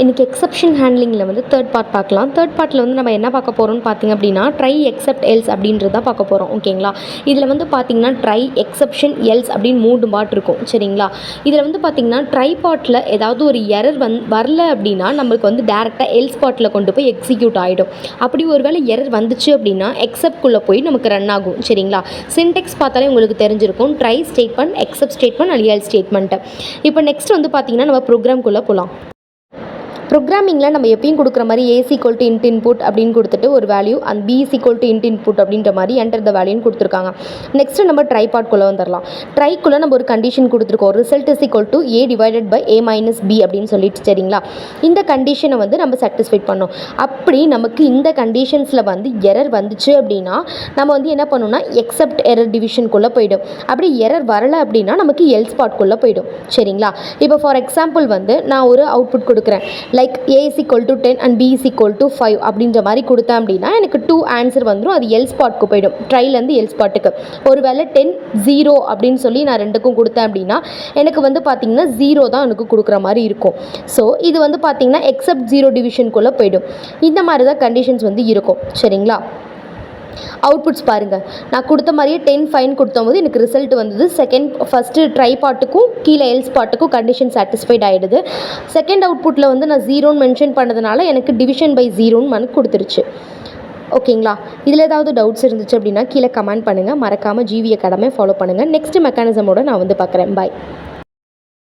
இன்றைக்கி எக்ஸப்ஷன் ஹேண்ட்லிங்கில் வந்து third part பார்க்கலாம். தேர்ட் பார்ட்டில் வந்து நம்ம என்ன பார்க்க போகிறோம்னு பார்த்திங்க அப்படின்னா ட்ரை எக்ஸப்ட் எல்ஸ் அப்படின்றது தான் பார்க்க போகிறோம். ஓகேங்களா? இதில் வந்து பார்த்திங்கன்னா ட்ரை எக்ஸப்ஷன் எல்ஸ் அப்படின்னு 3 பார்ட் இருக்கும். சரிங்களா? இதில் வந்து பார்த்திங்கன்னா ட்ரை பார்ட்டில் ஏதாவது ஒரு எரர் வரல அப்படின்னா நம்மளுக்கு வந்து டேரெக்டாக எல்ஸ் பார்ட்டில் கொண்டு போய் எக்ஸிக்யூட் ஆகிடும். அப்படி ஒரு வேளை எரர் வந்துச்சு அப்படின்னா எக்ஸப்ட்குள்ளே போய் நமக்கு ரன் ஆகும். சரிங்களா? சின்டெக்ஸ் பார்த்தாலே உங்களுக்கு தெரிஞ்சிருக்கும். Try statement, accept statement and else statement. இப்போ நெக்ஸ்ட் வந்து பார்த்திங்கன்னா நம்ம ப்ரோக்ராம்குள்ளே போகலாம். ப்ரோக்ராமிங்கில் நம்ம எப்பயும் கொடுக்குற மாதிரி A = int input அப்படின்னு கொடுத்துட்டு ஒரு value and B = int input அப்படின்ற மாதிரி என்டர் த வேல்யூன்னு கொடுத்துருக்காங்க. நெக்ஸ்ட்டு நம்ம ட்ரை பார்ட்குள்ளே வந்துடலாம். ட்ரைக்குள்ளே நம்ம ஒரு கண்டிஷன் கொடுத்துருக்கோம். ரிசல்ட் A / B அப்படின்னு சொல்லிட்டு. சரிங்களா? இந்த கண்டிஷனை வந்து நம்ம சாட்டிஸ்ஃபை பண்ணோம். அப்படி நமக்கு இந்த கண்டிஷன்ஸில் வந்து எரர் வந்துச்சு அப்படின்னா நம்ம வந்து என்ன பண்ணணும்னா எக்ஸப்ட் எரர் டிவிஷனுக்குள்ளே போய்டும். அப்படி எரர் வரலை அப்படின்னா நமக்கு எல்ஸ் பார்ட்குள்ளே போய்டும். சரிங்களா? இப்போ ஃபார் எக்ஸாம்பிள் வந்து நான் ஒரு அவுட்புட் கொடுக்குறேன். லைக் A = 10 and B = 5 அப்படின்ற மாதிரி கொடுத்தேன் அப்படின்னா எனக்கு 2 ஆன்சர் வந்துடும். அது எல்ஸ் பார்ட்க்கு போய்டும். ட்ரைலேருந்து எல்ஸ் பார்ட்டுக்கு. ஒருவேளை 10 0 அப்படின்னு சொல்லி நான் ரெண்டுக்கும் கொடுத்தேன் அப்படின்னா எனக்கு வந்து பார்த்திங்கன்னா 0 தான் எனக்கு கொடுக்குற மாதிரி இருக்கும். ஸோ இது வந்து பார்த்திங்கன்னா எக்ஸப்ட் 0 டிவிஷனுக்குள்ளே போய்டும். இந்த மாதிரி தான் கண்டிஷன்ஸ் வந்து இருக்கும். சரிங்களா? அவுட்புட்ஸ் பாருங்கள். நான் கொடுத்த மாதிரியே 10 ஃபைன் கொடுத்தபோது எனக்கு ரிசல்ட் வந்தது. ஃபஸ்ட்டு ட்ரை பார்ட்டுக்கும் கீழே எல்ஸ் பார்ட்டுக்கும் கண்டிஷன் சாட்டிஸ்ஃபைட் ஆகிடுது. செகண்ட் அவுட்புட்டில் வந்து நான் 0ன்னு மென்ஷன் பண்ணதுனால எனக்கு டிவிஷன் பை 0ன்னு எனக்கு கொடுத்துருச்சு. ஓகேங்களா? இதில் ஏதாவது டவுட்ஸ் இருந்துச்சு அப்படின்னா கீழே கமெண்ட் பண்ணுங்கள். மறக்காமல் GV Academy ஃபாலோ பண்ணுங்கள். நெக்ஸ்ட் மெக்கானிசமோடு நான் வந்து பார்க்குறேன். பாய்.